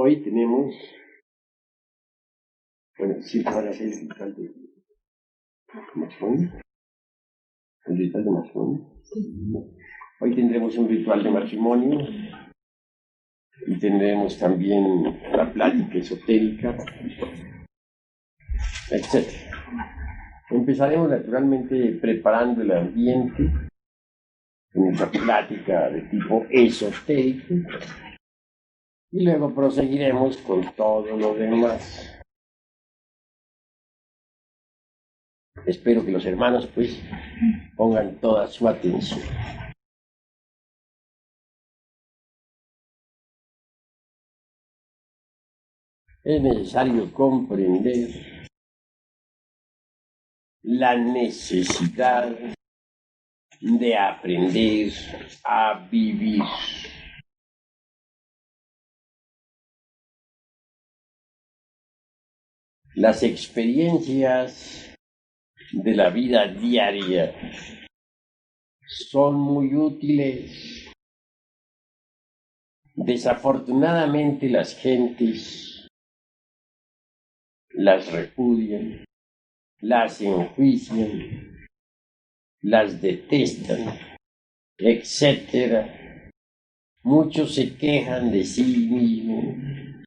Hoy tenemos, bueno, siempre van a ser el ritual de matrimonio. El ritual de matrimonio. Hoy tendremos un ritual de matrimonio y tendremos también la plática esotérica, etc. Empezaremos naturalmente preparando el ambiente en nuestra plática de tipo esotérico y luego proseguiremos con todo lo demás. Espero que los hermanos pues pongan toda su atención. Es necesario comprender la necesidad de aprender a vivir. Las experiencias de la vida diaria son muy útiles. Desafortunadamente las gentes las repudian, las enjuician, las detestan, etc. Muchos se quejan de sí mismos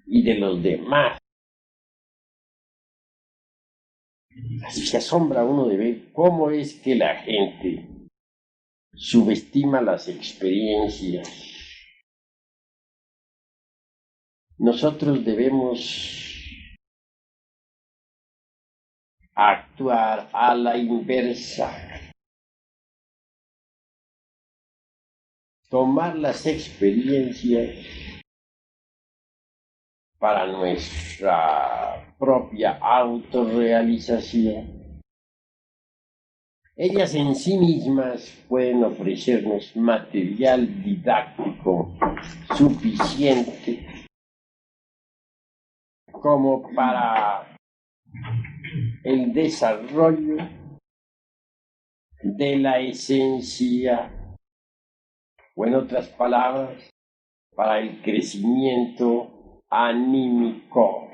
y de los demás. Se asombra uno de ver cómo es que la gente subestima las experiencias. Nosotros debemos actuar a la inversa. Tomar las experiencias para nuestra propia autorrealización. Ellas en sí mismas pueden ofrecernos material didáctico suficiente como para el desarrollo de la esencia, o en otras palabras, para el crecimiento anímico.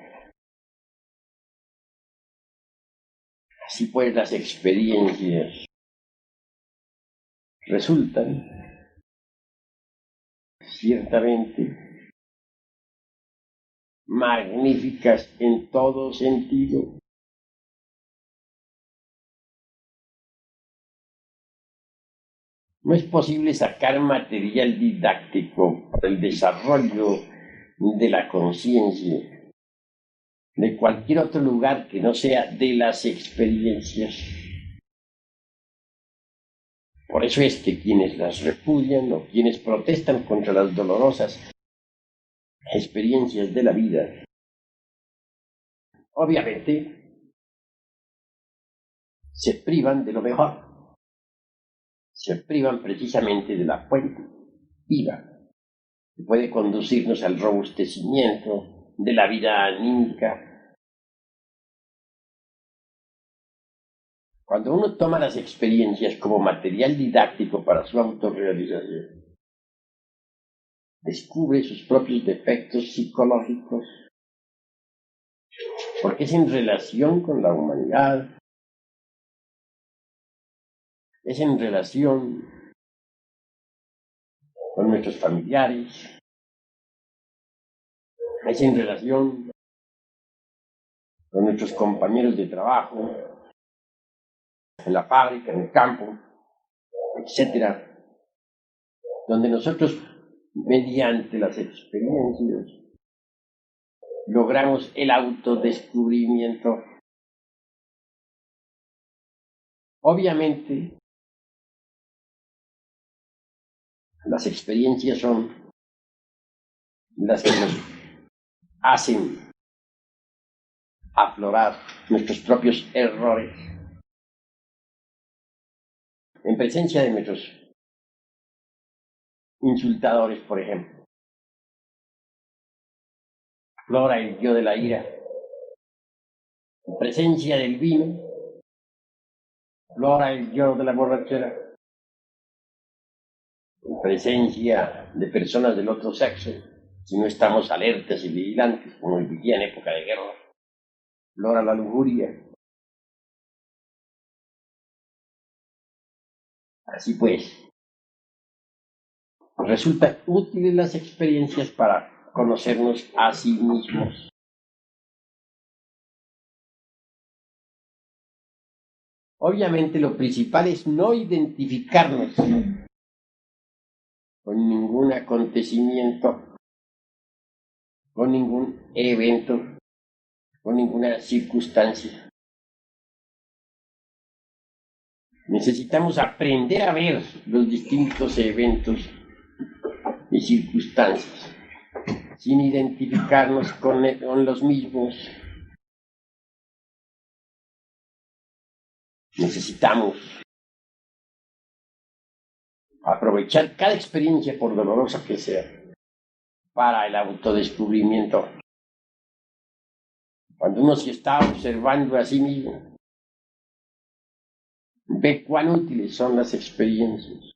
Así pues, las experiencias resultan ciertamente magníficas en todo sentido. No es posible sacar material didáctico para el desarrollo de la conciencia de cualquier otro lugar que no sea de las experiencias. Por eso es que quienes las repudian o quienes protestan contra las dolorosas experiencias de la vida, obviamente se privan de lo mejor, se privan precisamente de la fuente viva que puede conducirnos al robustecimiento de la vida anímica. Cuando uno toma las experiencias como material didáctico para su autorrealización, descubre sus propios defectos psicológicos, porque es en relación con la humanidad, es en relación con nuestros familiares, es en relación con nuestros compañeros de trabajo, en la fábrica, en el campo, etc., donde nosotros, mediante las experiencias, logramos el autodescubrimiento. Obviamente, las experiencias son las que nos hacen aflorar nuestros propios errores en presencia de nuestros insultadores, por ejemplo. Aflora el yo de la ira. En presencia del vino, aflora el yo de la borrachera. En presencia de personas del otro sexo, si no estamos alertas y vigilantes, como vivía en época de guerra, flora la lujuria. Así pues, resultan útiles las experiencias para conocernos a sí mismos. Obviamente lo principal es no identificarnos con ningún acontecimiento, con ningún evento, con ninguna circunstancia. Necesitamos aprender a ver los distintos eventos y circunstancias sin identificarnos con los mismos. Necesitamos aprovechar cada experiencia, por dolorosa que sea, para el autodescubrimiento. Cuando uno se está observando a sí mismo, ve cuán útiles son las experiencias.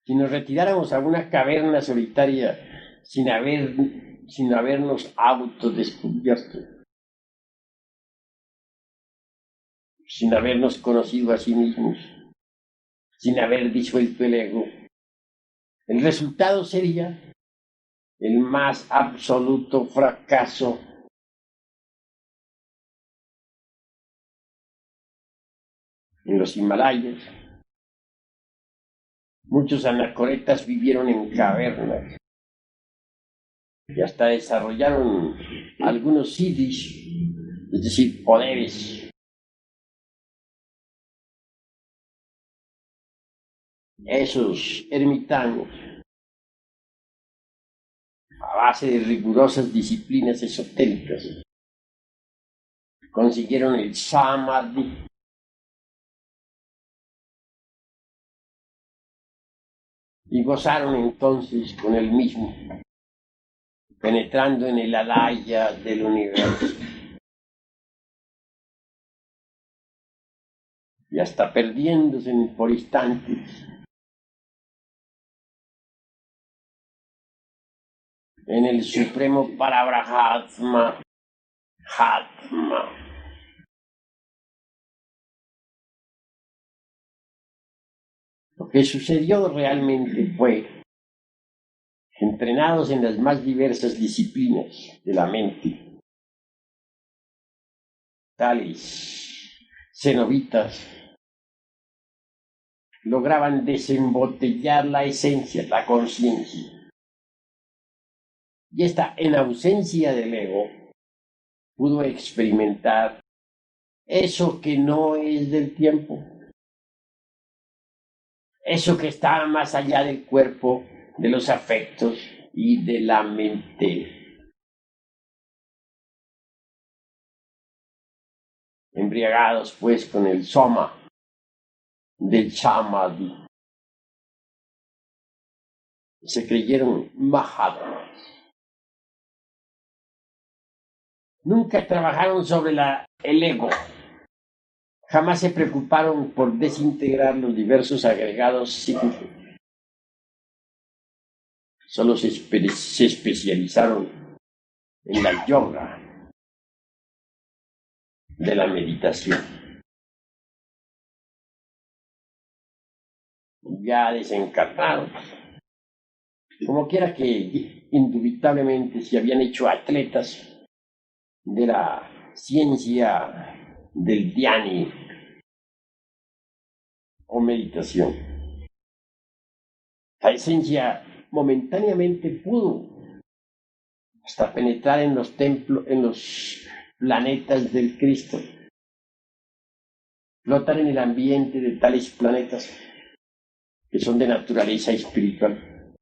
Si nos retiráramos a una caverna solitaria sin habernos autodescubierto, sin habernos conocido a sí mismos, sin haber disuelto el ego, el resultado sería el más absoluto fracaso. En los Himalayas, muchos anacoretas vivieron en cavernas y hasta desarrollaron algunos siddhis, es decir, poderes. Esos ermitaños, a base de rigurosas disciplinas esotéricas, consiguieron el samadhi. Y gozaron entonces con el mismo, penetrando en el alaya del universo. Y hasta perdiéndose por instantes en el supremo Parabrahma, Hatma. Lo que sucedió realmente fue, entrenados en las más diversas disciplinas de la mente, tales cenobitas lograban desembotellar la esencia, la conciencia. Y esta, en ausencia del ego, pudo experimentar eso que no es del tiempo, eso que está más allá del cuerpo, de los afectos y de la mente. Embriagados pues con el soma del samadhi, se creyeron mahatmas. Nunca trabajaron sobre el ego. Jamás se preocuparon por desintegrar los diversos agregados psíquicos. Solo se especializaron en la yoga de la meditación. Ya desencarnados, como quiera que indubitablemente se habían hecho atletas de la ciencia del dhyani o meditación. La esencia momentáneamente pudo hasta penetrar en los templos, en los planetas del Cristo, flotar en el ambiente de tales planetas que son de naturaleza espiritual.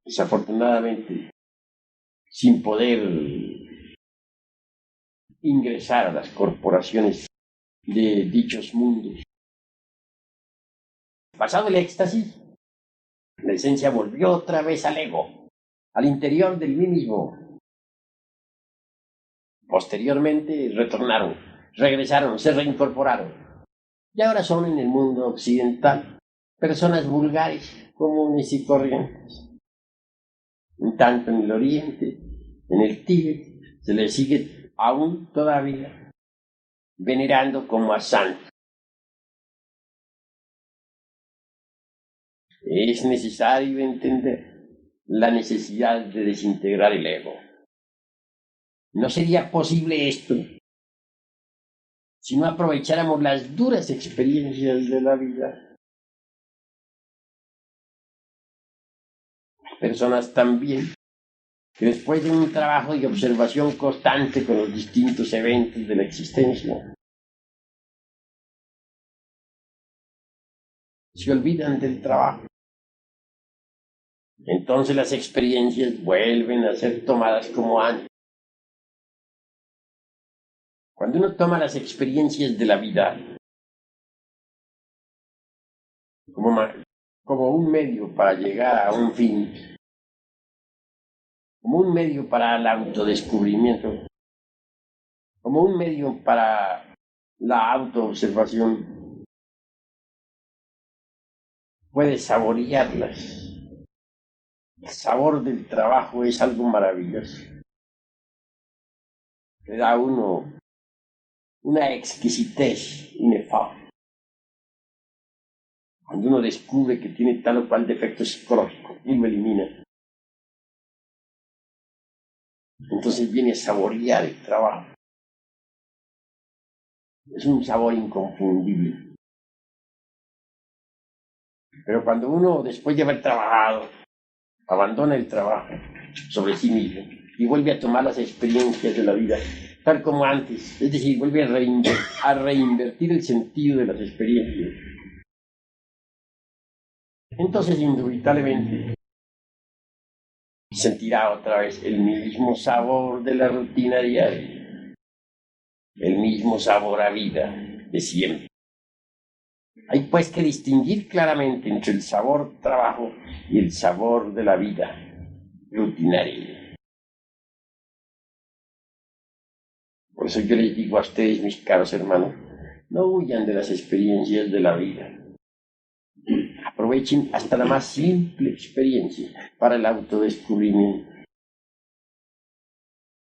Desafortunadamente, sin poder ingresar a las corporaciones de dichos mundos. Pasado el éxtasis, la esencia volvió otra vez al ego, al interior del mí mismo. Posteriormente regresaron, se reincorporaron. Y ahora son en el mundo occidental personas vulgares, comunes y corrientes. En tanto en el Oriente, en el Tíbet, se le sigue aún todavía venerando como a santo. Es necesario entender la necesidad de desintegrar el ego. No sería posible esto si no aprovecháramos las duras experiencias de la vida. Personas también que después de un trabajo de observación constante con los distintos eventos de la existencia, se olvidan del trabajo. Entonces las experiencias vuelven a ser tomadas como antes. Cuando uno toma las experiencias de la vida como un medio para llegar a un fin, como un medio para el autodescubrimiento, como un medio para la autoobservación, puede saborearlas. El sabor del trabajo es algo maravilloso. Le da a uno una exquisitez inefable. Cuando uno descubre que tiene tal o cual defecto psicológico y lo elimina, entonces viene a saborear el trabajo. Es un sabor inconfundible. Pero cuando uno, después de haber trabajado, abandona el trabajo sobre sí mismo y vuelve a tomar las experiencias de la vida tal como antes, es decir, vuelve a reinvertir el sentido de las experiencias, entonces indubitablemente sentirá otra vez el mismo sabor de la rutina diaria, el mismo sabor a vida de siempre. Hay pues que distinguir claramente entre el sabor trabajo y el sabor de la vida rutinaria. Por eso yo les digo a ustedes, mis caros hermanos, no huyan de las experiencias de la vida. Aprovechen hasta la más simple experiencia para el autodescubrimiento.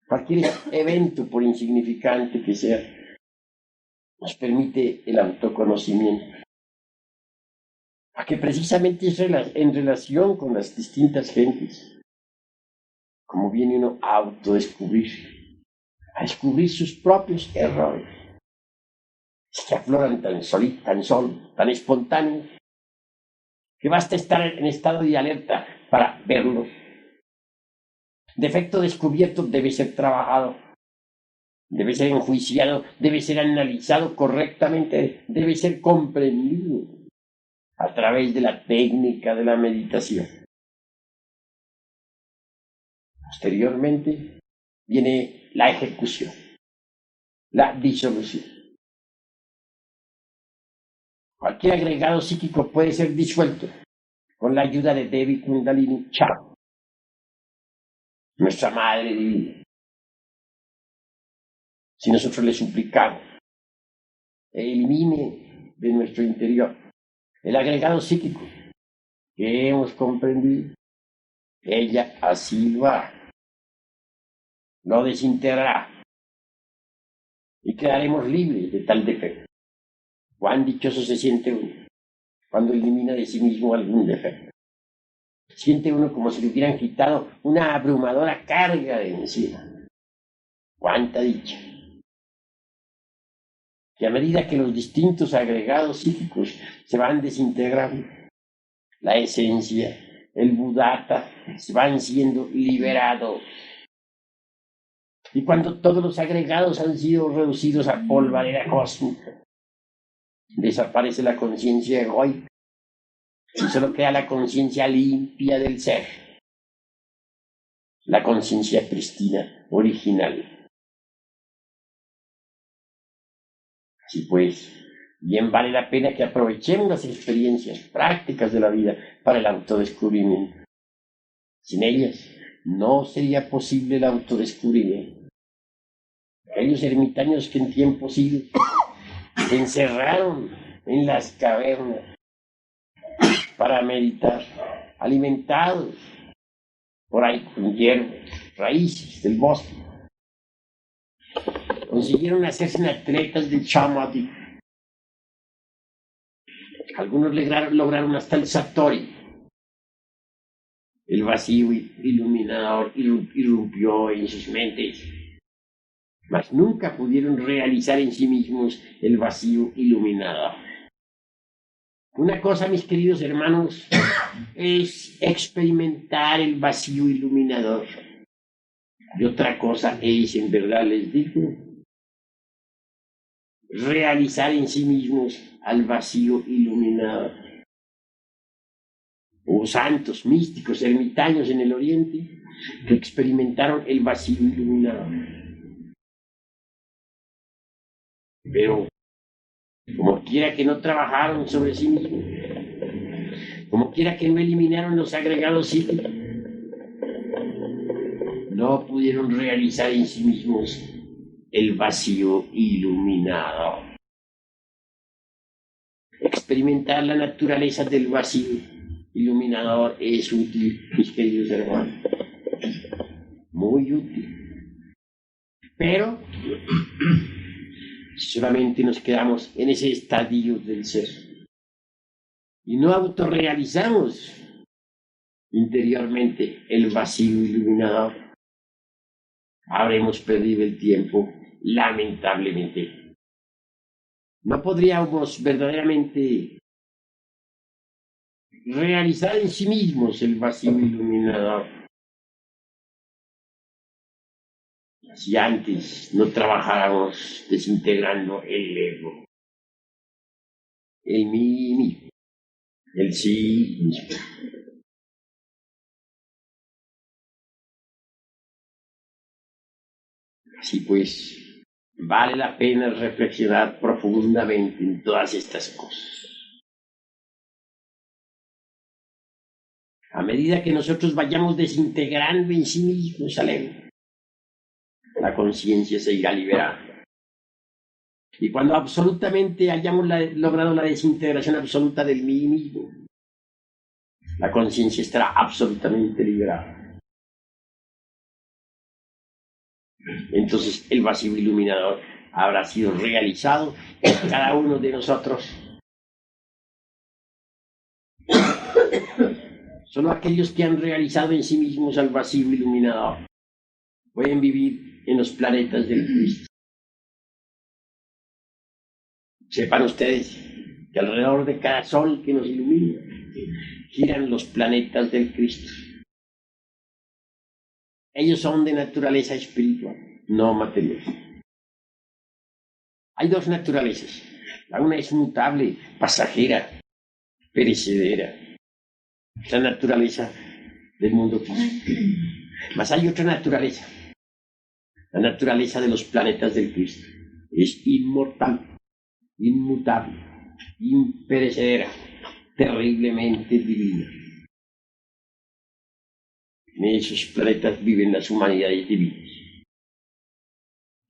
Cualquier evento, por insignificante que sea, nos permite el autoconocimiento. A que precisamente es en relación con las distintas gentes, como viene uno a autodescubrir, a descubrir sus propios errores, es que afloran tan espontáneos, que basta estar en estado de alerta para verlos. Defecto descubierto debe ser trabajado, debe ser enjuiciado, debe ser analizado correctamente, debe ser comprendido a través de la técnica de la meditación. Posteriormente viene la ejecución, la disolución. Cualquier agregado psíquico puede ser disuelto con la ayuda de Devi Kundalini Chakra, nuestra Madre Divina. Si nosotros le suplicamos, elimine de nuestro interior el agregado psíquico que hemos comprendido, ella así lo hará, lo desintegrará y quedaremos libres de tal defecto. Cuán dichoso se siente uno cuando elimina de sí mismo algún defecto. Siente uno como si le hubieran quitado una abrumadora carga de encima. ¡Cuánta dicha! Y a medida que los distintos agregados psíquicos se van desintegrando, la esencia, el Buddhata, se van siendo liberados. Y cuando todos los agregados han sido reducidos a polvareda cósmica, desaparece la conciencia egoica y solo queda la conciencia limpia del ser, la conciencia pristina, original. Así pues, bien vale la pena que aprovechemos las experiencias prácticas de la vida para el autodescubrimiento. Sin ellas, no sería posible el autodescubrimiento. Aquellos ermitaños que en tiempos idos se encerraron en las cavernas para meditar, alimentados por ahí con hierbas, raíces del bosque. Consiguieron hacerse atletas de Chamadhi. Algunos lograron hasta el Satori. El vacío iluminador irrumpió en sus mentes, mas nunca pudieron realizar en sí mismos el vacío iluminador. Una cosa, mis queridos hermanos, es experimentar el vacío iluminador. Y otra cosa es, en verdad les digo, realizar en sí mismos al vacío iluminador. Hubo santos, místicos, ermitaños en el Oriente que experimentaron el vacío iluminador. Pero, como quiera que no trabajaron sobre sí mismos, como quiera que no eliminaron los agregados psíquicos, no pudieron realizar en sí mismos el vacío iluminado. Experimentar la naturaleza del vacío iluminador es útil, mis queridos hermanos. Muy útil. Pero solamente nos quedamos en ese estadio del ser y no autorrealizamos interiormente el vacío iluminador, habremos perdido el tiempo, lamentablemente. No podríamos verdaderamente realizar en sí mismos el vacío iluminador si antes no trabajáramos desintegrando el ego, el mí mismo, el sí mismo. Así pues, vale la pena reflexionar profundamente en todas estas cosas. A medida que nosotros vayamos desintegrando en sí mismos al ego, la conciencia se irá liberando. Y cuando absolutamente hayamos logrado la desintegración absoluta del mí mismo, la conciencia estará absolutamente liberada. Entonces el vacío iluminador habrá sido realizado en cada uno de nosotros. Solo aquellos que han realizado en sí mismos el vacío iluminador pueden vivir en los planetas del Cristo. Sepan ustedes que alrededor de cada sol que nos ilumina giran los planetas del Cristo. Ellos son de naturaleza espiritual, no material. Hay dos naturalezas. La una es mutable, pasajera, perecedera. La naturaleza del mundo físico. Mas hay otra naturaleza. La naturaleza de los planetas del Cristo. Es inmortal, inmutable, imperecedera, terriblemente divina. En esos planetas viven las humanidades divinas.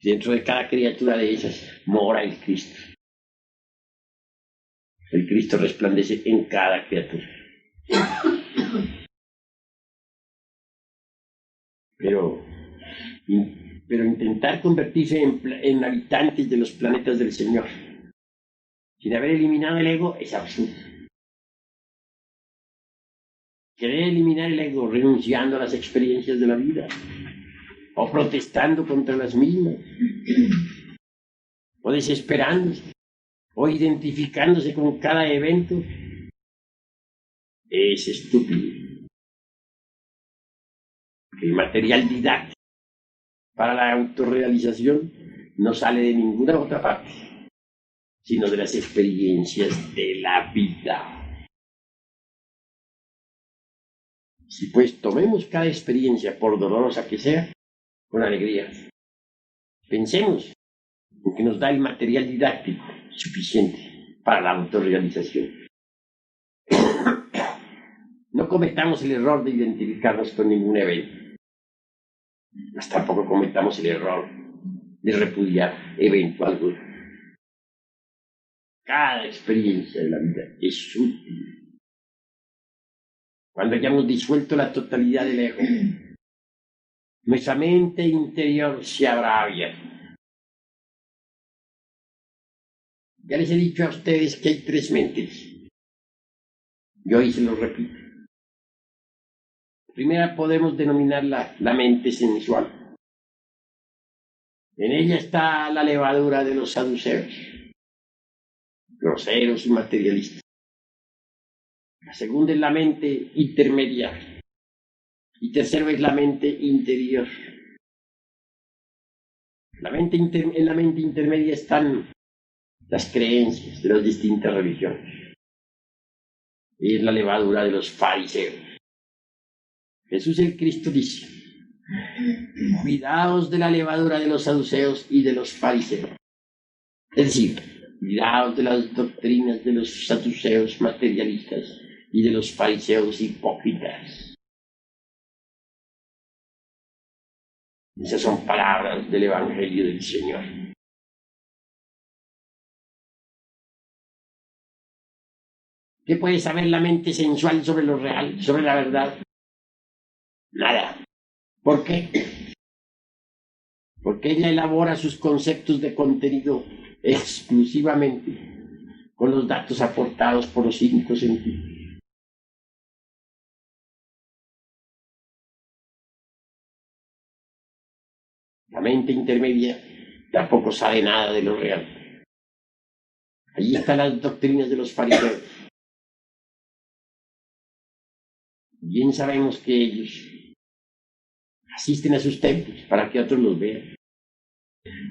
Dentro de cada criatura de esas mora el Cristo. El Cristo resplandece en cada criatura. Pero intentar convertirse en habitantes de los planetas del Señor sin haber eliminado el ego es absurdo. Querer eliminar el ego renunciando a las experiencias de la vida o protestando contra las mismas o desesperándose o identificándose con cada evento es estúpido. El material didáctico para la autorrealización no sale de ninguna otra parte, sino de las experiencias de la vida. Si pues tomemos cada experiencia, por dolorosa que sea, con alegría. Pensemos en que nos da el material didáctico suficiente para la autorrealización. No cometamos el error de identificarnos con ningún evento. Mas tampoco cometamos el error de repudiar evento alguno. Cada experiencia de la vida es útil. cuando hayamos disuelto la totalidad del ego, nuestra mente interior se habrá abierto. Ya les he dicho a ustedes que hay tres mentes. Y hoy se lo repito. Primera podemos denominarla la mente sensual. En ella está la levadura de los saduceos, groseros y materialistas. La segunda es la mente intermedia. Y tercero es la mente interior. En la mente intermedia están las creencias de las distintas religiones. Y es la levadura de los fariseos. Jesús el Cristo dice: cuidaos de la levadura de los saduceos y de los fariseos. Es decir, cuidaos de las doctrinas de los saduceos materialistas y de los fariseos hipócritas. Esas son palabras del Evangelio del Señor. ¿Qué puede saber la mente sensual sobre lo real, sobre la verdad? Nada. ¿Por qué? Porque ella elabora sus conceptos de contenido exclusivamente con los datos aportados por los 5 sentidos. La mente intermedia tampoco sabe nada de lo real. Allí están las doctrinas de los fariseos. Bien sabemos que ellos asisten a sus templos para que otros los vean.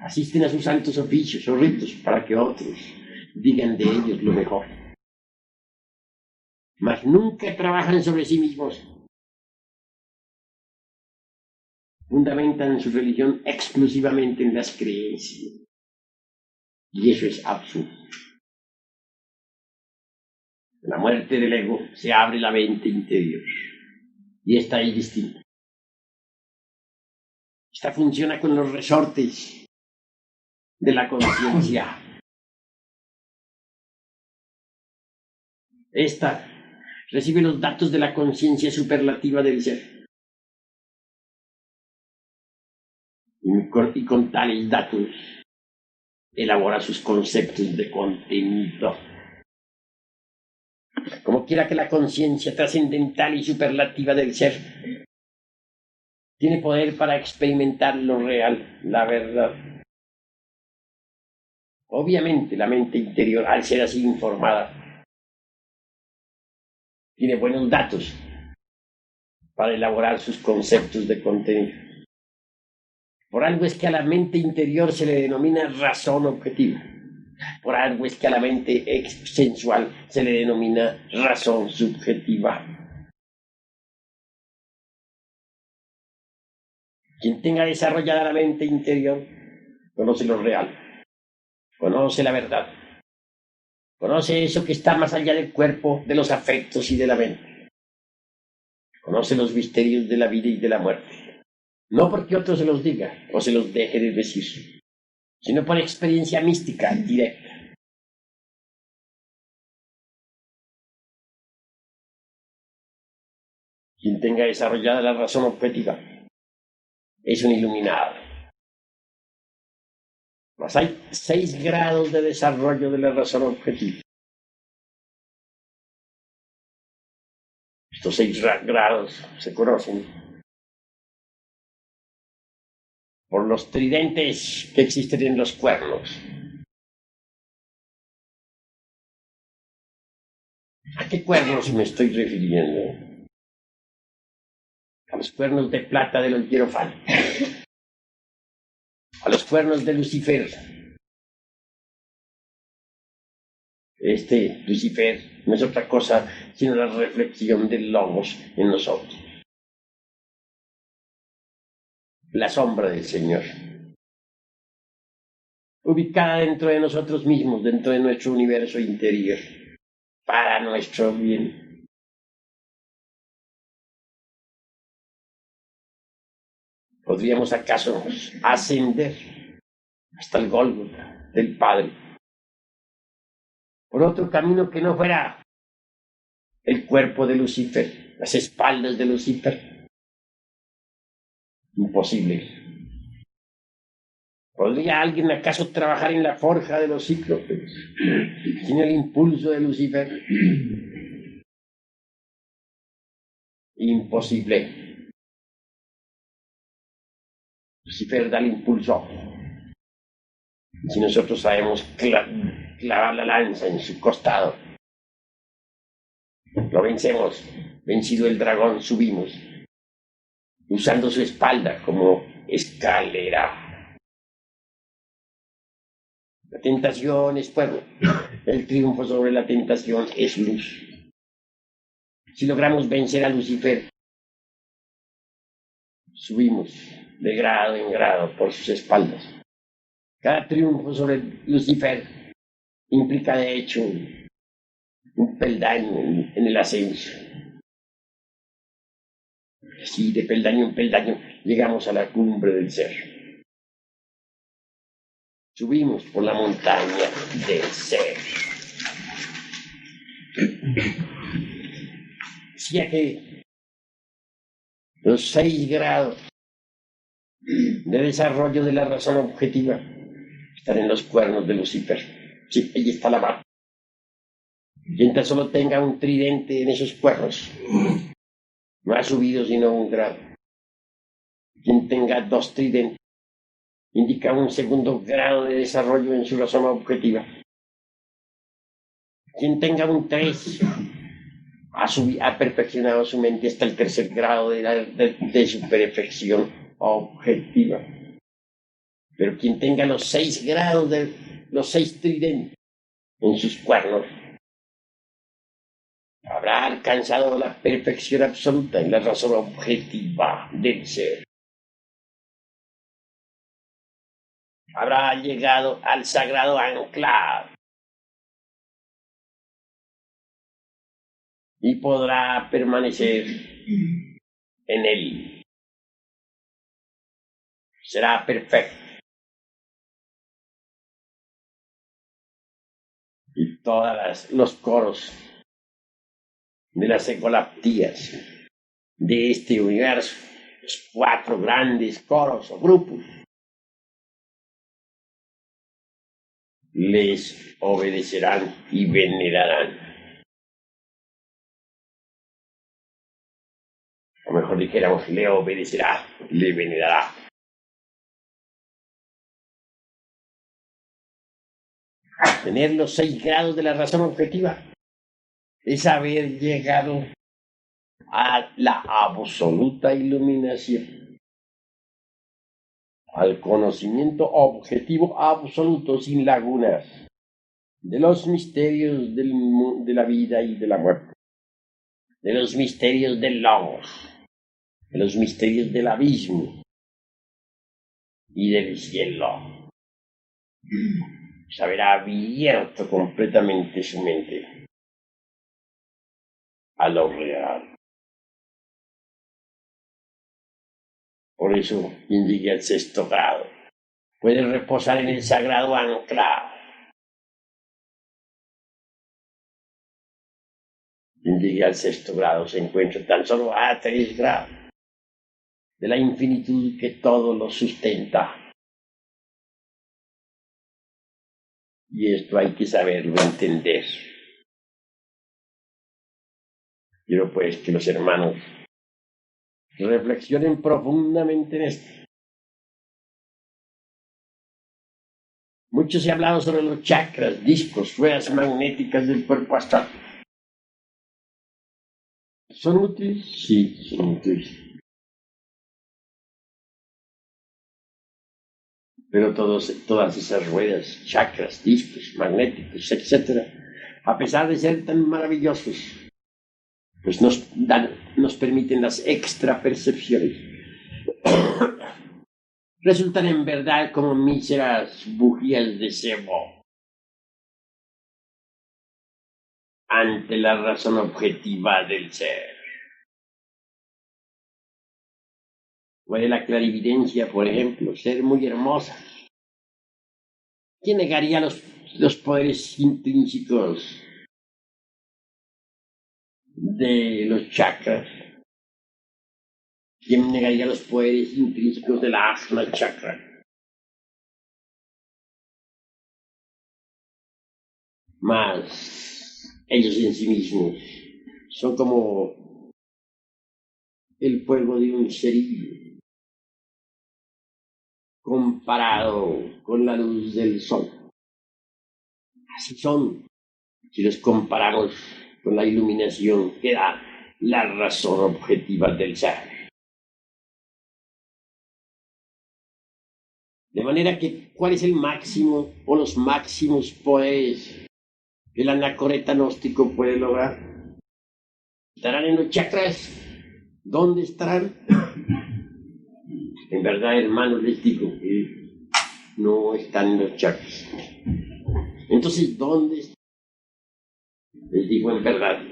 Asisten a sus santos oficios o ritos para que otros digan de ellos lo mejor. Mas nunca trabajan sobre sí mismos. Fundamentan su religión exclusivamente en las creencias. Y eso es absurdo. En la muerte del ego se abre la mente interior. Y esta es distinta. Esta funciona con los resortes de la conciencia. Esta recibe los datos de la conciencia superlativa del ser. Y con tales datos elabora sus conceptos de contenido. Como quiera que la conciencia trascendental y superlativa del ser tiene poder para experimentar lo real, la verdad. Obviamente la mente interior, al ser así informada, tiene buenos datos para elaborar sus conceptos de contenido. Por algo es que a la mente interior se le denomina razón objetiva. Por algo es que a la mente sensual se le denomina razón subjetiva. Quien tenga desarrollada la mente interior conoce lo real, conoce la verdad, conoce eso que está más allá del cuerpo, de los afectos y de la mente. Conoce los misterios de la vida y de la muerte. No porque otro se los diga o se los deje de decir, sino por experiencia mística directa. Quien tenga desarrollada la razón objetiva es un iluminado. Mas hay 6 grados de desarrollo de la razón objetiva. Estos 6 grados se conocen por los tridentes que existen en los cuernos. ¿A qué cuernos me estoy refiriendo? A los cuernos de plata de los hierofantes, a los cuernos de Lucifer. Este Lucifer no es otra cosa sino la reflexión del logos en nosotros. La sombra del Señor, ubicada dentro de nosotros mismos, dentro de nuestro universo interior, para nuestro bien. ¿Podríamos acaso ascender hasta el Gólgota del Padre por otro camino que no fuera el cuerpo de Lucifer? las espaldas de Lucifer. Imposible. ¿Podría alguien acaso trabajar en la forja de los cíclopes sin el impulso de Lucifer? Imposible. Lucifer da el impulso. Si nosotros sabemos clavar la lanza en su costado, lo vencemos. Vencido el dragón, subimos, usando su espalda como escalera. La tentación es fuego. El triunfo sobre la tentación es luz. Si logramos vencer a Lucifer, subimos de grado en grado por sus espaldas. Cada triunfo sobre Lucifer implica de hecho un peldaño en el ascenso. Así de peldaño en peldaño llegamos a la cumbre del ser. Subimos por la montaña del ser. Decía que los 6 grados de desarrollo de la razón objetiva están en los cuernos de Lucifer. Sí, ahí está la mano. Quien tan solo tenga un tridente en esos cuernos, no ha subido sino 1 grado. Quien tenga 2 tridentes, indica un 2º grado de desarrollo en su razón objetiva. Quien tenga un 3, ha perfeccionado su mente hasta el 3er grado de su perfección objetiva. Pero quien tenga los 6 grados los 6 tridentes en sus cuernos, habrá alcanzado la perfección absoluta en la razón objetiva del ser. Habrá llegado al sagrado anclado y podrá permanecer en él. Será perfecto. Y todos los coros de las ecolaptías de este universo, los 4 grandes coros o grupos, les obedecerán y venerarán. O mejor dijéramos, le obedecerá, le venerará. Tener los 6 grados de la razón objetiva es haber llegado a la absoluta iluminación, al conocimiento objetivo absoluto sin lagunas de los misterios de la vida y de la muerte, de los misterios del logos, de los misterios del abismo y del cielo. Se habrá abierto completamente su mente a lo real. Por eso, quien llegue al 6º grado puede reposar en el sagrado anclado. Quien llegue al 6º grado se encuentra tan solo a 3 grados de la infinitud que todo lo sustenta. Y esto hay que saberlo entender. Quiero pues que los hermanos reflexionen profundamente en esto. Mucho se ha hablado sobre los chakras, discos, ruedas magnéticas del cuerpo astral. ¿Son útiles? Sí, son útiles. Pero todas esas ruedas, chakras, discos, magnéticos, etc., a pesar de ser tan maravillosos, pues nos permiten las extrapercepciones. Resultan en verdad como míseras bujías de cebo ante la razón objetiva del ser. Puede la clarividencia, por ejemplo, ser muy hermosa. ¿Quién negaría los poderes intrínsecos de los chakras. ¿Quién negaría los poderes intrínsecos de la Ajna Chakra? Mas ellos en sí mismos son como el fuego de un cerillo comparado con la luz del sol. Así son, si los comparamos con la iluminación que da la razón objetiva del ser. De manera que, ¿cuál es el máximo o los máximos poderes que el anacoreta gnóstico puede lograr? ¿Estarán en los chakras? ¿Dónde estarán? En verdad, hermanos, les digo que no están en los chakras. Entonces, ¿dónde están? Les digo en verdad,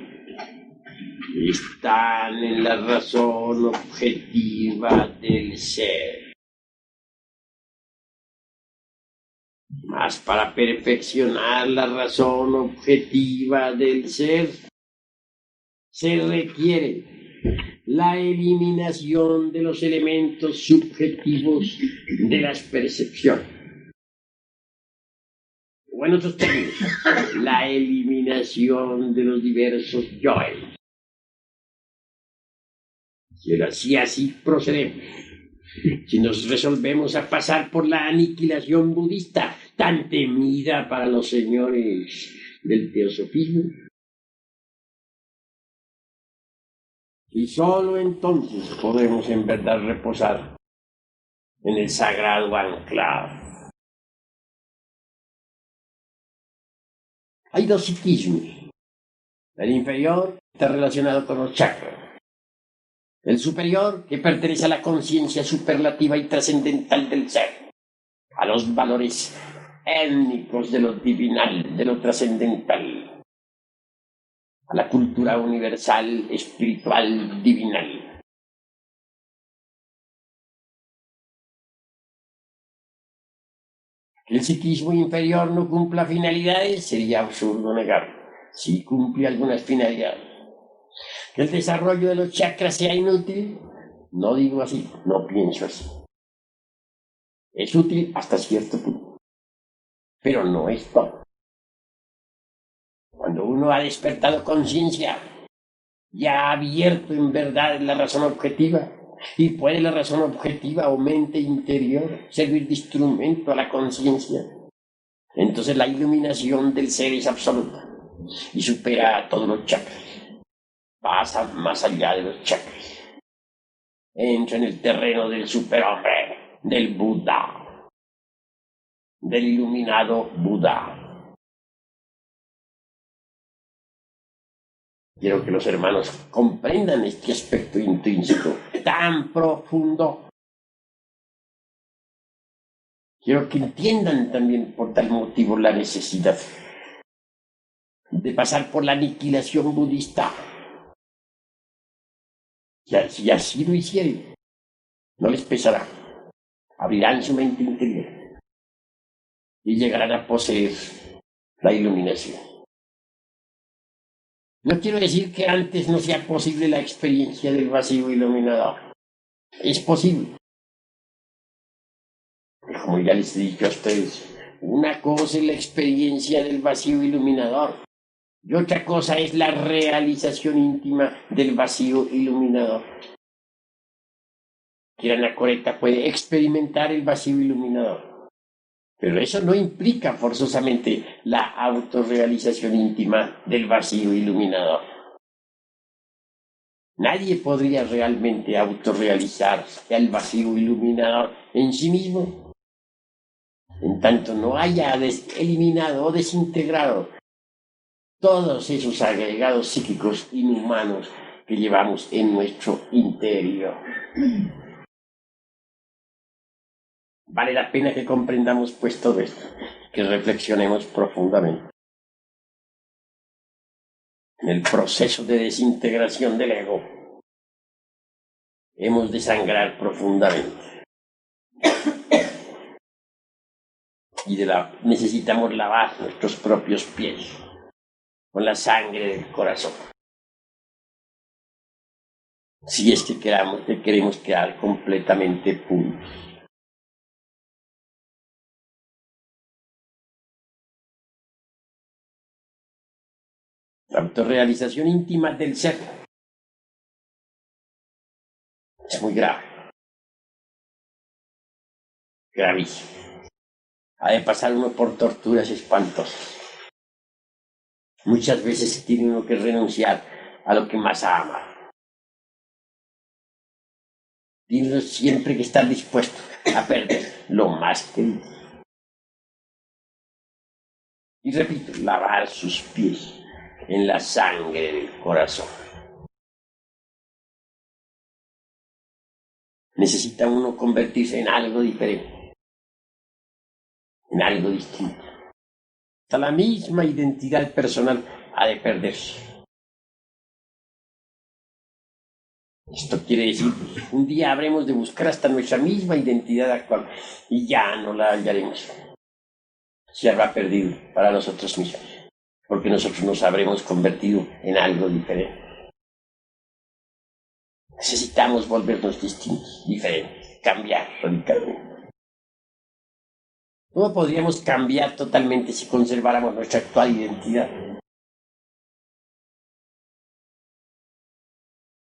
están en la razón objetiva del ser. Mas para perfeccionar la razón objetiva del ser, se requiere la eliminación de los elementos subjetivos de las percepciones. O en otros términos, la eliminación de los diversos yoes. Si así procedemos, si nos resolvemos a pasar por la aniquilación budista, tan temida para los señores del teosofismo, y sólo entonces podemos en verdad reposar en el sagrado anclado. Hay dos psiquismos. El inferior está relacionado con los chakras. El superior, que pertenece a la conciencia superlativa y trascendental del ser, a los valores étnicos de lo divinal, de lo trascendental, a la cultura universal, espiritual, divinal. Que el psiquismo inferior no cumpla finalidades sería absurdo negarlo. Sí cumple algunas finalidades. Que el desarrollo de los chakras sea inútil, no digo así, no pienso así. Es útil hasta cierto punto, pero no es todo. Cuando uno ha despertado conciencia, ya ha abierto en verdad la razón objetiva, y puede la razón objetiva o mente interior servir de instrumento a la conciencia, entonces la iluminación del ser es absoluta y supera a todos los chakras. Pasa más allá de los chakras. Entra en el terreno del superhombre, del Buda, del iluminado Buda. Quiero que los hermanos comprendan este aspecto intrínseco tan profundo. Quiero que entiendan también por tal motivo la necesidad de pasar por la aniquilación budista. Si así lo hicieren, no les pesará. Abrirán su mente interior y llegarán a poseer la iluminación. No quiero decir que antes no sea posible la experiencia del vacío iluminador. Es posible. Como ya les he dicho a ustedes, una cosa es la experiencia del vacío iluminador y otra cosa es la realización íntima del vacío iluminador. Que la anacoreta puede experimentar el vacío iluminador, pero eso no implica forzosamente la autorrealización íntima del vacío iluminador. Nadie podría realmente autorrealizar el vacío iluminador en sí mismo, en tanto no haya eliminado o desintegrado todos esos agregados psíquicos inhumanos que llevamos en nuestro interior. Vale la pena que comprendamos pues todo esto, que reflexionemos profundamente. En el proceso de desintegración del ego, hemos de sangrar profundamente. Y necesitamos lavar nuestros propios pies con la sangre del corazón. si es que queremos quedar completamente puros. La autorrealización íntima del ser es muy grave, gravísimo. Ha de pasar uno por torturas espantosas. Muchas veces tiene uno que renunciar a lo que más ama. Tiene uno siempre que estar dispuesto a perder lo más querido. Y repito, lavar sus pies en la sangre del corazón. Necesita uno convertirse en algo diferente, en algo distinto. Hasta la misma identidad personal ha de perderse. Esto quiere decir, un día habremos de buscar hasta nuestra misma identidad actual y ya no la hallaremos. Se habrá perdido para nosotros mismos, porque nosotros nos habremos convertido en algo diferente. Necesitamos volvernos distintos, diferentes, cambiar radicalmente. ¿Cómo podríamos cambiar totalmente si conserváramos nuestra actual identidad?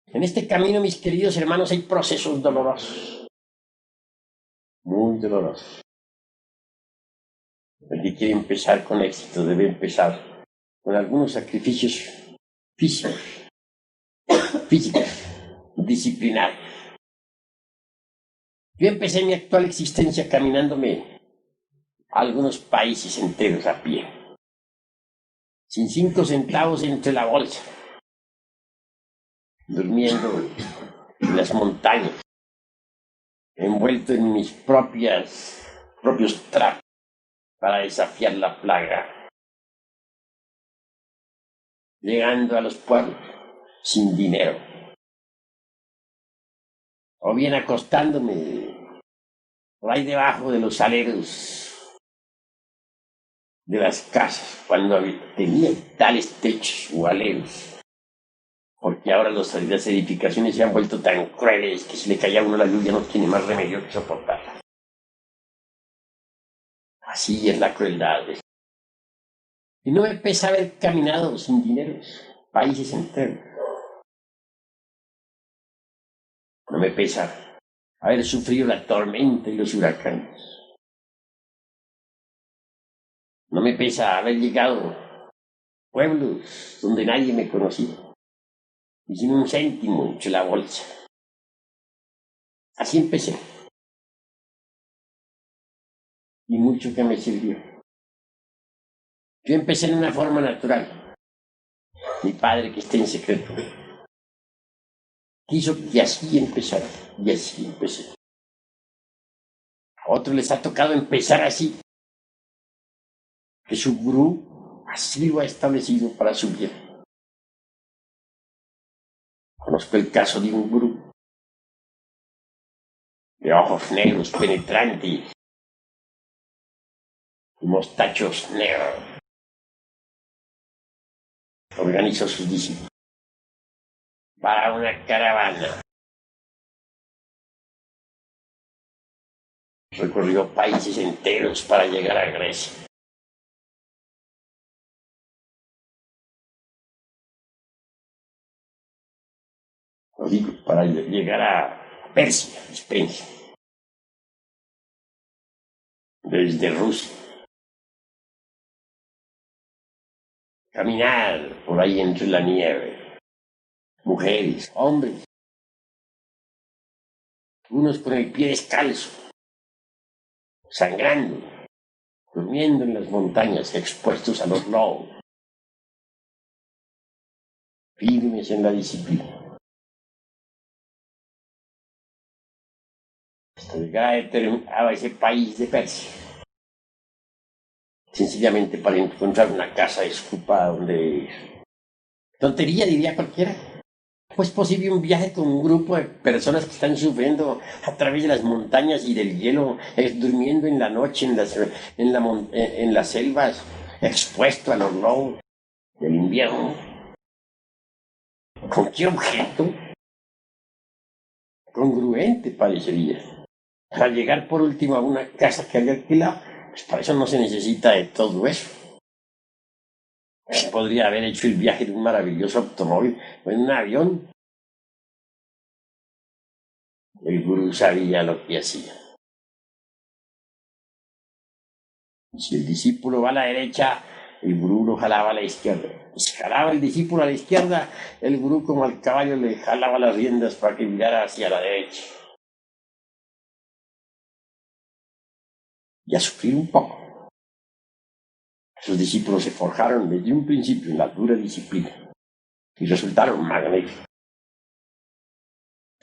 En este camino, mis queridos hermanos, hay procesos dolorosos, muy dolorosos. El que quiere empezar con éxito debe empezar con algunos sacrificios físicos, disciplinarios. Yo empecé mi actual existencia caminándome a algunos países enteros a pie, sin 5 centavos entre la bolsa, durmiendo en las montañas, envuelto en mis propios trapos para desafiar la plaga, llegando a los pueblos sin dinero, o bien acostándome por ahí debajo de los aleros de las casas, cuando tenía tales techos o aleros, porque ahora las edificaciones se han vuelto tan crueles que si le cae a uno la lluvia no tiene más remedio que soportarla. Así es la crueldad. Y no me pesa haber caminado sin dineros, países enteros. No me pesa haber sufrido la tormenta y los huracanes. No me pesa haber llegado a pueblos donde nadie me conocía y sin un céntimo entre la bolsa. Así empecé. Y mucho que me sirvió. Yo empecé en una forma natural. Mi padre, que está en secreto, quiso que así empezara. Y así empecé. A otros les ha tocado empezar así, que su gurú así lo ha establecido para su bien. Conozco el caso de un gurú de ojos negros penetrantes y mostachos negros. Organizó sus discípulos para una caravana. Recorrió países enteros para llegar a Grecia. Lo digo, para llegar a Persia, España. Desde Rusia. Caminar por ahí entre la nieve. Mujeres, hombres. Unos con el pie descalzo. Sangrando. Durmiendo en las montañas, expuestos a los lobos. Firmes en la disciplina. Hasta llegar a ese país de Persia. Sencillamente para encontrar una casa desocupada donde... Tontería, diría cualquiera. ¿Pues posible un viaje con un grupo de personas que están sufriendo a través de las montañas y del hielo, durmiendo en la noche en las selvas, expuesto a los lobos del invierno? ¿Con qué objeto? congruente parecería. Al llegar por último a una casa que había alquilado, pues para eso no se necesita de todo eso. Podría haber hecho el viaje en un maravilloso automóvil o en un avión. El gurú sabía lo que hacía. Si el discípulo va a la derecha, el gurú lo jalaba a la izquierda. Si jalaba el discípulo a la izquierda, el gurú como al caballo le jalaba las riendas para que mirara hacia la derecha. Y a sufrir un poco. Sus discípulos se forjaron desde un principio en la dura disciplina y resultaron magníficos.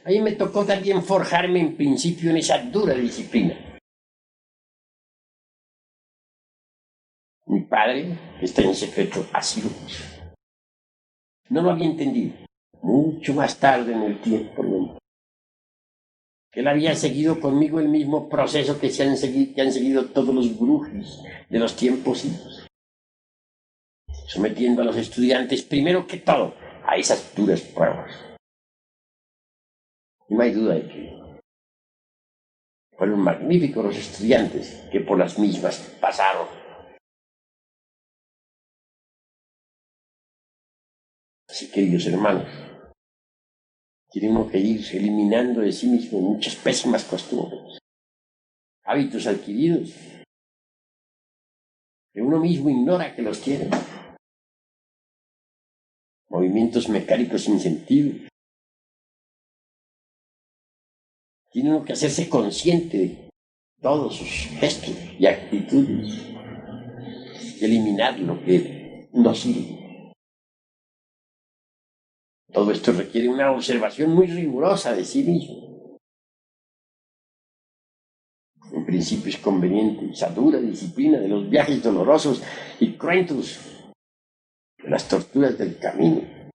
A mí me tocó también forjarme en principio en esa dura disciplina. Mi padre, que está en secreto, así lo hizo. No lo había entendido. Mucho más tarde en el tiempo, él había seguido conmigo el mismo proceso que han seguido todos los gurús de los tiempos idos, sometiendo a los estudiantes primero que todo a esas duras pruebas. Y no hay duda de que fueron magníficos los estudiantes que por las mismas pasaron. Así, queridos hermanos, tenemos que ir eliminando de sí mismo muchas pésimas costumbres, hábitos adquiridos, que uno mismo ignora que los tiene, movimientos mecánicos sin sentido. Tiene uno que hacerse consciente de todos sus gestos y actitudes y eliminar lo que no sirve. Todo esto requiere una observación muy rigurosa de sí mismo. En principio es conveniente esa dura disciplina de los viajes dolorosos y cruentos, de las torturas del camino, a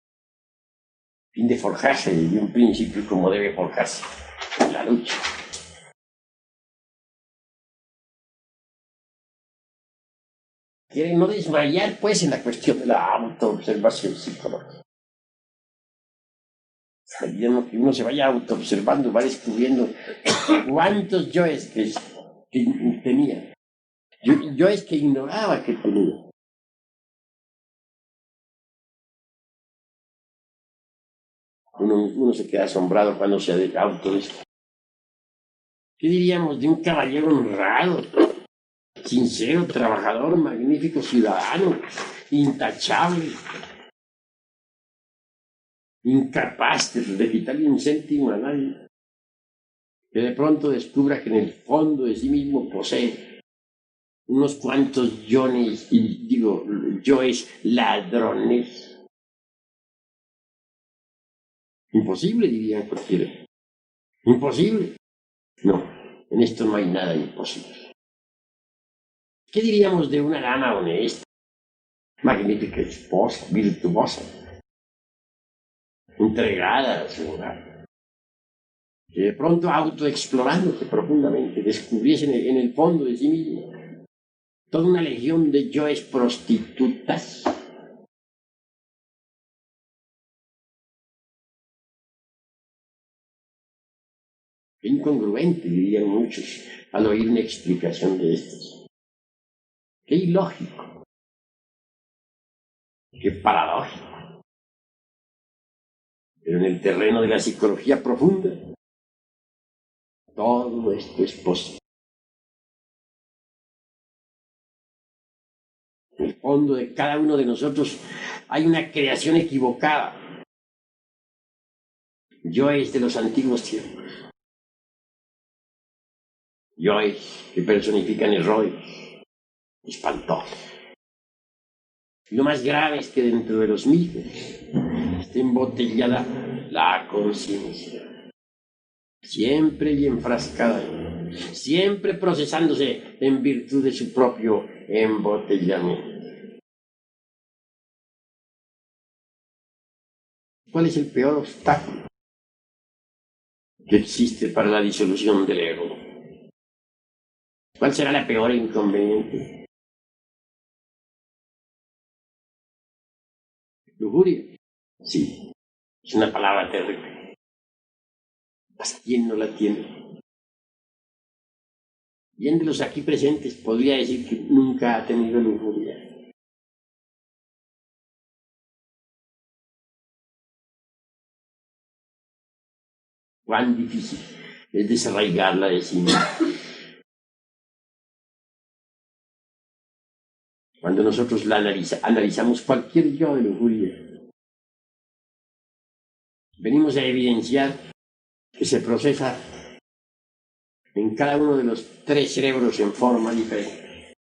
fin de forjarse desde un principio como debe forjarse en la lucha. Quieren no desmayar, pues, en la cuestión de la autoobservación psicológica. Sabíamos que uno se vaya autoobservando, va descubriendo cuántos yoes que tenía. Yoes que ignoraba que tenía. Uno se queda asombrado cuando se autodescubre. ¿Qué diríamos de un caballero honrado, sincero, trabajador, magnífico ciudadano, intachable, incapaz de quitarle un céntimo a nadie, que de pronto descubra que en el fondo de sí mismo posee unos cuantos yoes ladrones? Imposible, dirían cualquiera. Imposible. No, en esto no hay nada imposible. ¿Qué diríamos de una dama honesta, magnífica esposa, virtuosa, entregada a su hogar, que de pronto autoexplorándose profundamente descubriese en el fondo de sí misma toda una legión de yoes prostitutas? Qué incongruente, dirían muchos, al oír una explicación de estas. Qué ilógico, qué paradójico. Pero en el terreno de la psicología profunda, todo esto es posible. En el fondo de cada uno de nosotros hay una creación equivocada. Yoes de los antiguos tiempos. Yoes que personifican errores espantosos. Y lo más grave es que dentro de los mismos está embotellada la conciencia. Siempre y enfrascada, siempre procesándose en virtud de su propio embotellamiento. ¿Cuál es el peor obstáculo que existe para la disolución del ego? ¿Cuál será la peor inconveniente? Lujuria. Sí, es una palabra terrible. ¿Hasta quién no la tiene? ¿Quién de los aquí presentes podría decir que nunca ha tenido lujuria? Cuán difícil es desarraigarla de sí mismo. Cuando nosotros la analizamos cualquier yo de lujuria, venimos a evidenciar que se procesa en cada uno de los tres cerebros en forma diferente.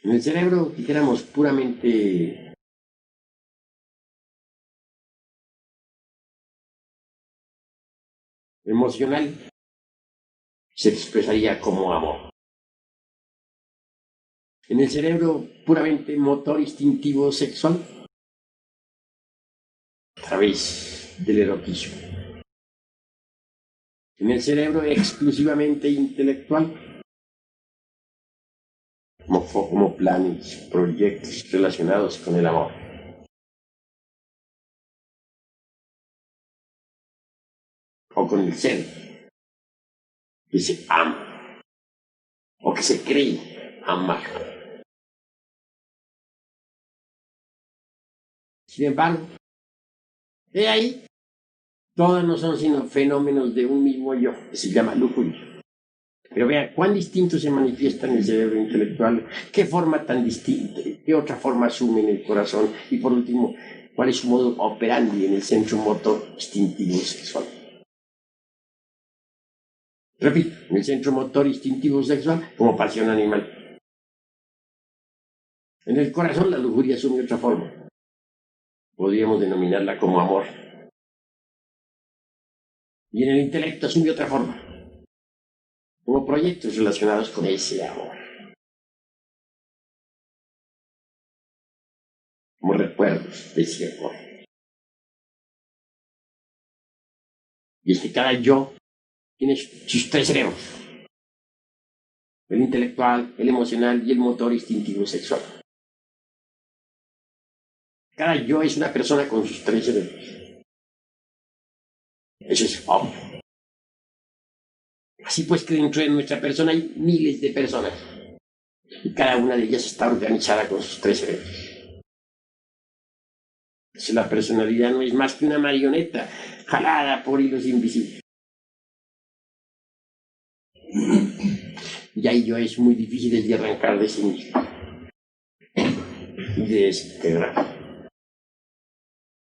En el cerebro, dijéramos, puramente emocional, se expresaría como amor. En el cerebro puramente motor instintivo sexual, a través del erotismo. En el cerebro exclusivamente intelectual, como planes, proyectos relacionados con el amor. O con el ser, que se ama, o que se cree amar. Sin embargo, he ahí, todas no son sino fenómenos de un mismo yo, que se llama lujuria. Pero vea, cuán distinto se manifiesta en el cerebro intelectual, qué forma tan distinta, qué otra forma asume en el corazón, y por último, cuál es su modo operandi en el centro motor instintivo sexual. Repito, en el centro motor instintivo sexual como pasión animal. En el corazón la lujuria asume otra forma. Podríamos denominarla como amor. Y en el intelecto asume otra forma, como proyectos relacionados con ese amor, como recuerdos de ese amor. Y es que cada yo tiene sus tres cerebros, el intelectual, el emocional y el motor instintivo sexual. Cada yo es una persona con sus tres cerebros. Eso es obvio. Así pues que dentro de nuestra persona hay miles de personas y cada una de ellas está organizada con sus tres cerebros. Entonces, la personalidad no es más que una marioneta jalada por hilos invisibles. Y ahí yo es muy difícil de arrancar de sí mismo y de desintegrar.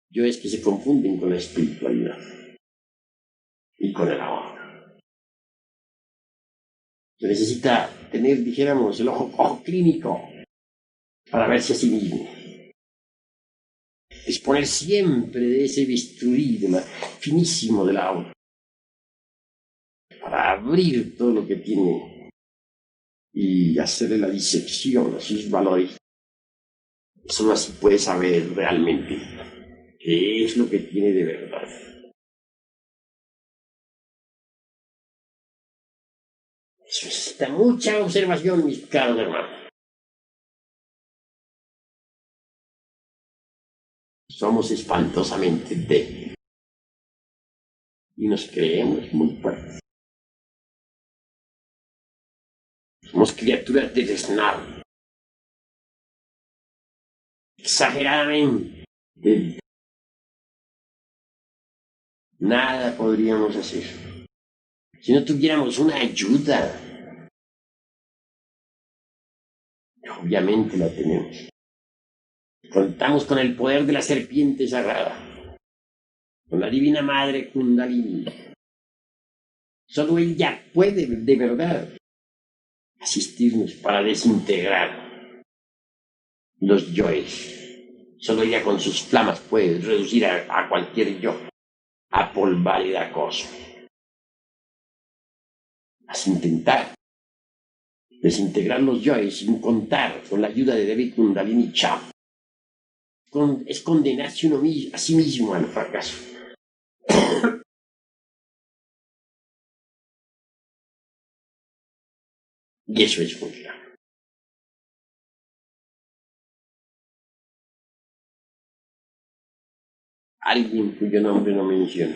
Yo es que se confunden con la espiritualidad y con el amor. Se necesita tener, dijéramos, el ojo clínico para verse a sí mismo. Disponer siempre de ese bisturí finísimo de la obra para abrir todo lo que tiene y hacerle la disección a sus valores. Solo así puede saber realmente qué es lo que tiene de verdad. Eso necesita mucha observación, mis caros hermanos. Somos espantosamente débiles y nos creemos muy fuertes. Somos criaturas de desnado, exageradamente débiles. Nada podríamos hacer si no tuviéramos una ayuda. Obviamente la tenemos. Contamos con el poder de la serpiente sagrada, con la divina madre Kundalini. Solo ella puede de verdad asistirnos para desintegrar los yoes. Solo ella con sus flamas puede reducir a cualquier yo a polvareda cosa. Vas a intentar desintegrar los yoes sin contar con la ayuda de Devi Kundalini Cham. Es condenarse a sí mismo al fracaso. Y eso es vulgar. alguien cuyo nombre no menciono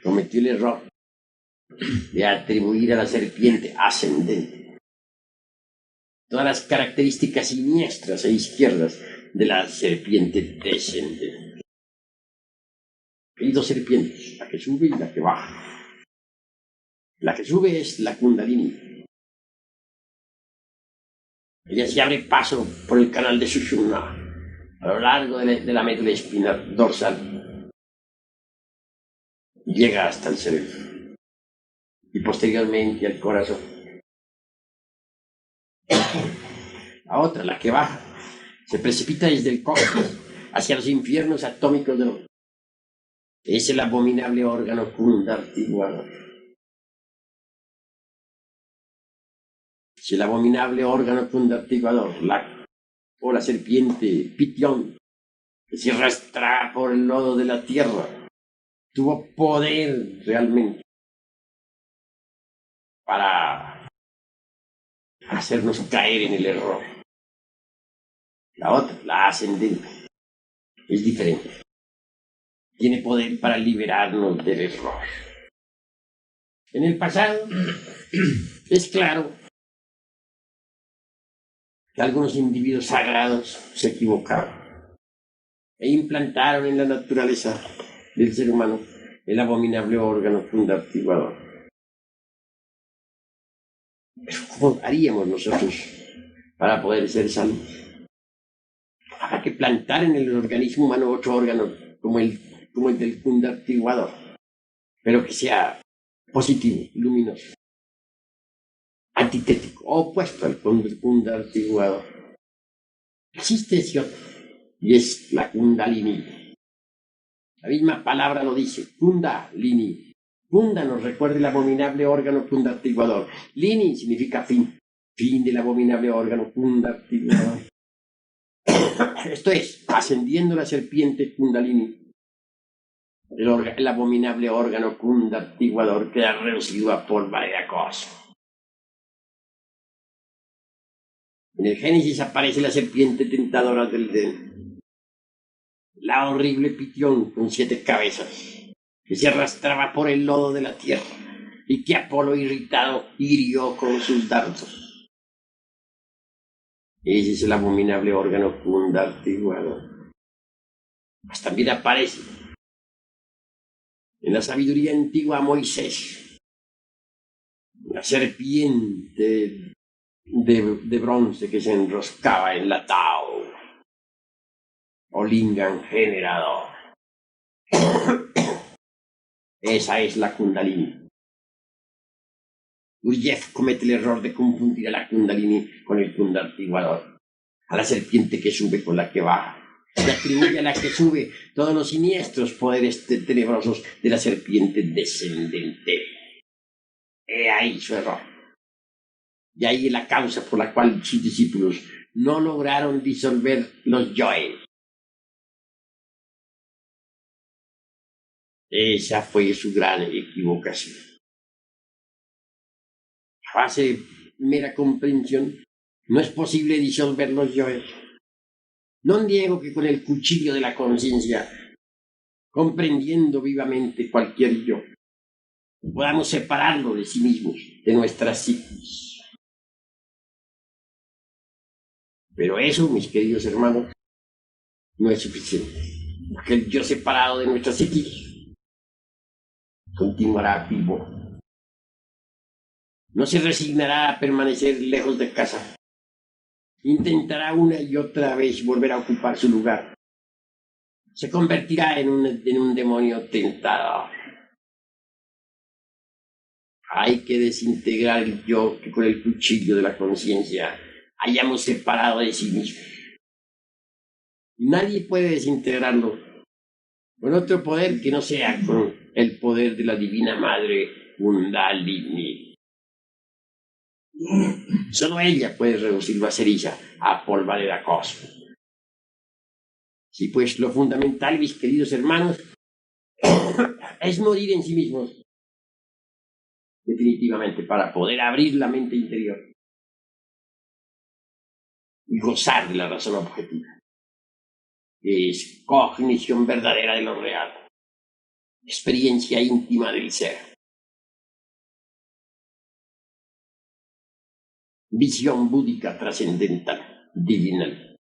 cometió el error de atribuir a la serpiente ascendente todas las características siniestras e izquierdas de la serpiente descendente. Hay dos serpientes, la que sube y la que baja. La que sube es la Kundalini. Ella se abre paso por el canal de Sushumna a lo largo de la médula espinal dorsal. Llega hasta el cerebro y posteriormente al corazón. La otra, la que baja, se precipita desde el cosmos hacia los infiernos atómicos de los... Es el abominable órgano Kundartiguador. Es el abominable órgano Kundartiguador, o la serpiente Pitión, que se arrastra por el lodo de la tierra, tuvo poder realmente para hacernos caer en el error. La otra, la ascendente, es diferente. Tiene poder para liberarnos del error. En el pasado, es claro que algunos individuos sagrados se equivocaron e implantaron en la naturaleza del ser humano el abominable órgano Kundartiguador. ¿Cómo haríamos nosotros para poder ser sanos? Habrá que plantar en el organismo humano otro órgano como el del Kundartiguador, pero que sea positivo, luminoso, antitético, opuesto al Kundartiguador. Existe ese otro, y es la Kundalini. La misma palabra lo dice, Kundalini. Kunda nos recuerda el abominable órgano Kundartiguador. Lini significa fin, fin del abominable órgano Kundartiguador. Esto es, ascendiendo la serpiente Kundalini, el abominable órgano Kundartiguador queda reducido a polvo de acoso. En el Génesis aparece la serpiente tentadora del Edén, la horrible Pitión con 7 cabezas, que se arrastraba por el lodo de la tierra y que Apolo irritado hirió con sus dardos. Ese es el abominable órgano Kundartiguador. Pues también aparece en la sabiduría antigua Moisés, la serpiente de bronce que se enroscaba en la Tao, o Lingam generador. Esa es la Kundalini. Gurdjieff comete el error de confundir a la Kundalini con el Kundartiguador, a la serpiente que sube con la que baja. Le atribuye a la que sube todos los siniestros poderes tenebrosos de la serpiente descendente. He ahí su error. Y ahí es la causa por la cual sus discípulos no lograron disolver los yoes. Esa fue su gran equivocación. A base de mera comprensión, no es posible disolver los yoes. No niego que con el cuchillo de la conciencia, comprendiendo vivamente cualquier yo, podamos separarlo de sí mismos, de nuestras psiquis. Pero eso, mis queridos hermanos, no es suficiente, porque el yo separado de nuestras psiquis continuará vivo. No se resignará a permanecer lejos de casa. Intentará una y otra vez volver a ocupar su lugar. Se convertirá en un demonio tentador. Hay que desintegrar el yo que con el cuchillo de la conciencia hayamos separado de sí mismo. Nadie puede desintegrarlo con otro poder que no sea con el poder de la Divina Madre Kundalini. Solo ella puede reducirlo a ceniza, a polvareda cosmos. Sí, pues lo fundamental, mis queridos hermanos, es morir en sí mismos, definitivamente, para poder abrir la mente interior y gozar de la razón objetiva. Es cognición verdadera de lo real, experiencia íntima del ser, visión búdica trascendental, divinal,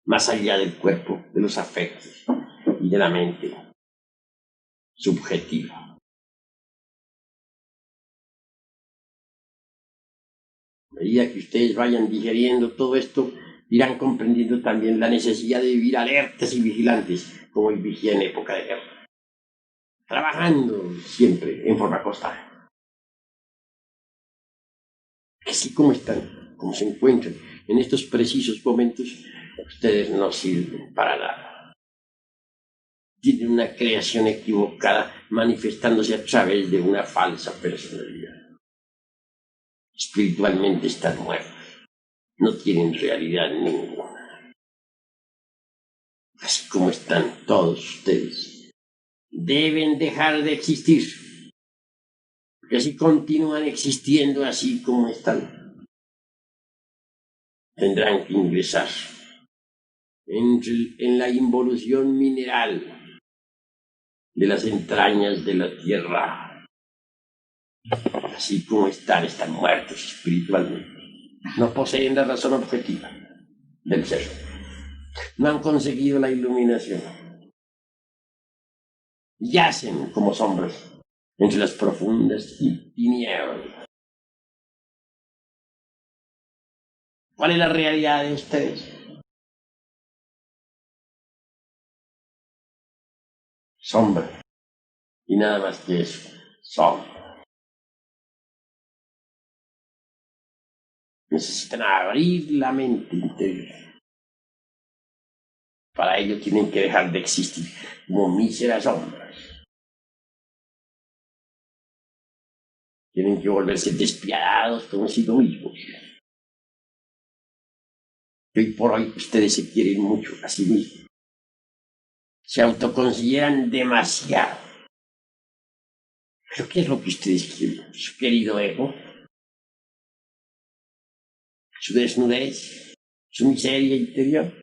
más allá del cuerpo, de los afectos y de la mente subjetiva. A medida que ustedes vayan digeriendo todo esto, irán comprendiendo también la necesidad de vivir alertas y vigilantes, como el vigía en época de guerra, trabajando siempre en forma constante. Así como están, como se encuentran en estos precisos momentos, ustedes no sirven para nada. Tienen una creación equivocada manifestándose a través de una falsa personalidad. Espiritualmente están muertos. No tienen realidad ninguna. Así como están todos ustedes, deben dejar de existir. Porque si continúan existiendo así como están, tendrán que ingresar en la involución mineral de las entrañas de la tierra. Así como están muertos espiritualmente. No poseen la razón objetiva del ser. No han conseguido la iluminación. Yacen como sombras entre las profundas tinieblas. ¿Cuál es la realidad de ustedes? Sombra. Y nada más que eso. Sombra. Necesitan abrir la mente interior. Para ello tienen que dejar de existir como míseras sombras. Tienen que volverse despiadados consigo mismos. Hoy por hoy ustedes se quieren mucho a sí mismos. Se autoconsideran demasiado. ¿Pero qué es lo que ustedes quieren? Su querido ego, su desnudez, su miseria interior,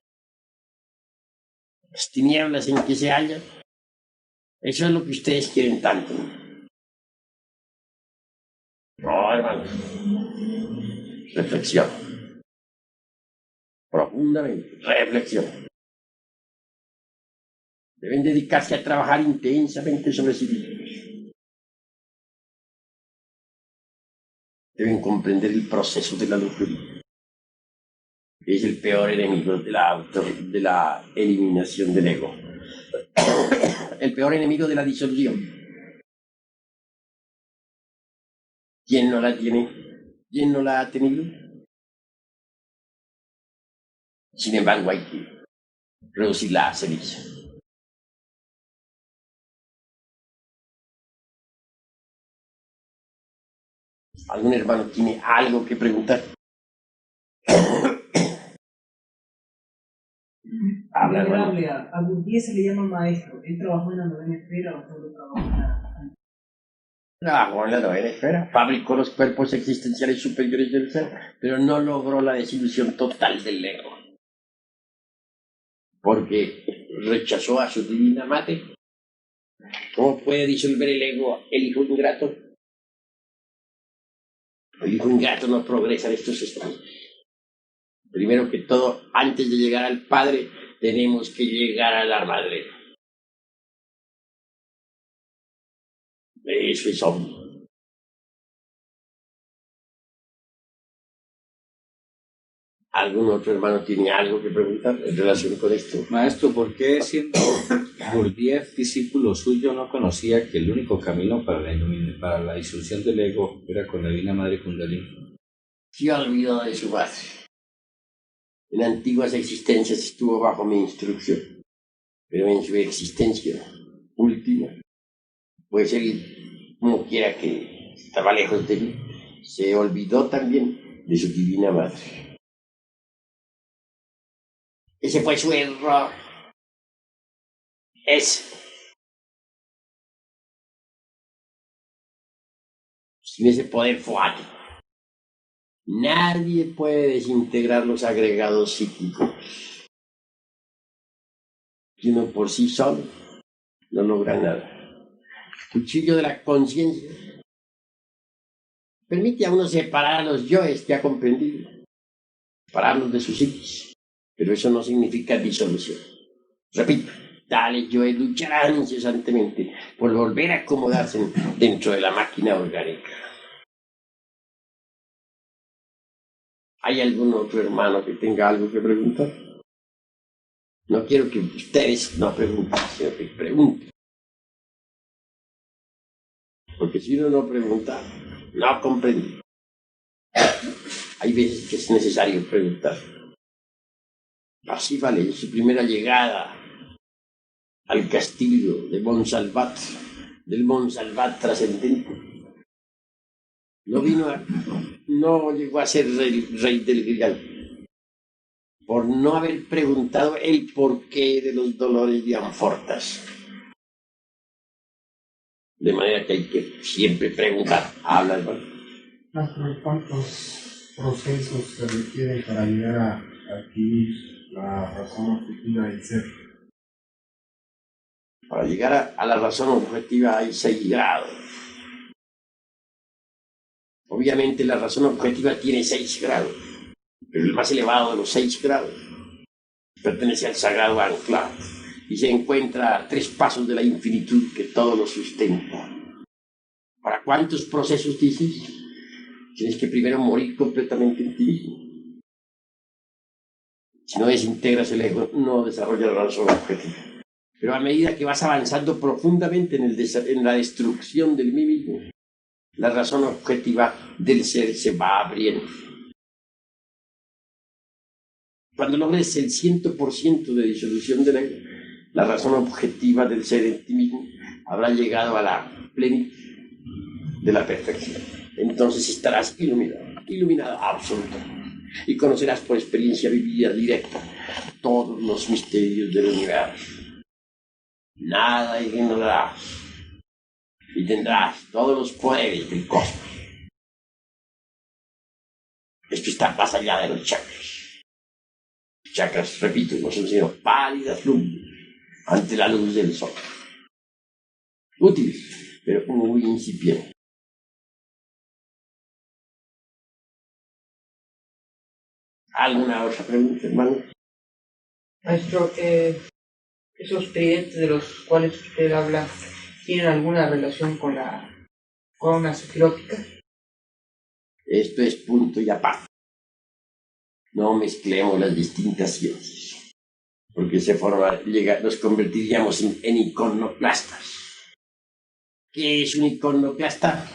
las tinieblas en que se hallan. Eso es lo que ustedes quieren tanto. No, hermanos. Reflexión. Profundamente. Reflexión. Deben dedicarse a trabajar intensamente sobre sí mismos. Deben comprender el proceso de la lujuria. Es el peor enemigo de la eliminación del ego. El peor enemigo de la disolución. ¿Quién no la tiene? ¿Quién no la ha tenido? Sin embargo, hay que reducirla a ceniza. ¿Algún hermano tiene algo que preguntar? Habla, hermano. A Gurdjieff se le llama maestro. ¿Él trabajó en la novena esfera o solo trabajó en la... Trabajó en la novena esfera, fabricó los cuerpos existenciales superiores del ser, pero no logró la desilusión total del ego. Porque rechazó a su divina madre. ¿Cómo puede disolver el ego el hijo ingrato? El hijo ingrato no progresa en estos estados. Primero que todo, antes de llegar al padre, tenemos que llegar a la madre. Eso es obvio. ¿Algún otro hermano tiene algo que preguntar en relación con esto? Maestro, ¿por qué siendo Gurdjieff discípulo suyo no conocía que el único camino para la disolución del ego era con la Divina Madre Kundalini? Se olvidó de su madre. En antiguas existencias estuvo bajo mi instrucción, pero en su existencia última, pues él, como quiera que estaba lejos de mí, se olvidó también de su divina madre. Ese fue su error. Sin ese poder fuerte, nadie puede desintegrar los agregados psíquicos. que uno por sí solo no logra nada. Cuchillo de la conciencia permite a uno separar a los yoes que ha comprendido, separarlos de sus psiquis, pero eso no significa disolución. Repito, tales yoes lucharán incesantemente por volver a acomodarse dentro de la máquina orgánica. ¿Hay algún otro hermano que tenga algo que preguntar? No quiero que ustedes no pregunten, sino que pregunten. Porque si uno no pregunta, no comprende. Hay veces que es necesario preguntar. Así vale, en su primera llegada al castillo de Monsalvat, del Monsalvat trascendente, no llegó a ser rey del Grial, por no haber preguntado el porqué de los dolores de Anfortas. De manera que hay que siempre preguntar. Habla, hermano. ¿Cuántos procesos se requieren para llegar a adquirir la razón objetiva del ser? Para llegar a la razón objetiva hay 6 grados. Obviamente la razón objetiva tiene 6 grados, pero el más elevado de los 6 grados pertenece al sagrado ancla y se encuentra a 3 pasos de la infinitud que todo lo sustenta. ¿Para cuántos procesos dices? Tienes que primero morir completamente en ti mismo. Si no desintegras el ego, no desarrollas la razón objetiva. Pero a medida que vas avanzando profundamente en la destrucción del mí mismo, la razón objetiva del ser se va abriendo. Cuando logres el 100% de disolución del ego, la razón objetiva del ser en ti mismo habrá llegado a la plenitud de la perfección. Entonces estarás iluminado absolutamente, y conocerás por experiencia vivida directa todos los misterios del universo. Nada ignorarás y tendrás todos los poderes del cosmos. Esto está más allá de los chakras. Los chakras, repito, no son sino pálidas lumbres ante la luz del sol. Útiles, pero muy incipientes. ¿Alguna otra pregunta, hermano? Maestro, esos tridentes de los cuales usted habla, ¿tienen alguna relación con una sefilótica? Esto es punto y aparte. No mezclemos las distintas ciencias, porque nos convertiríamos en iconoclastas. ¿Qué es un iconoclasta?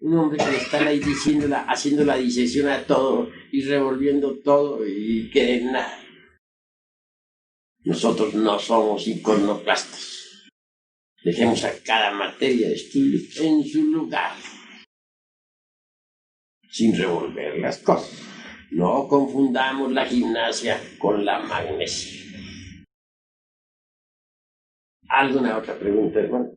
Un hombre que le están ahí haciendo la disección a todo y revolviendo todo y que en nada. Nosotros no somos iconoclastas. Dejemos a cada materia de estudio en su lugar, sin revolver las cosas. No confundamos la gimnasia con la magnesia. ¿Alguna otra pregunta, hermano?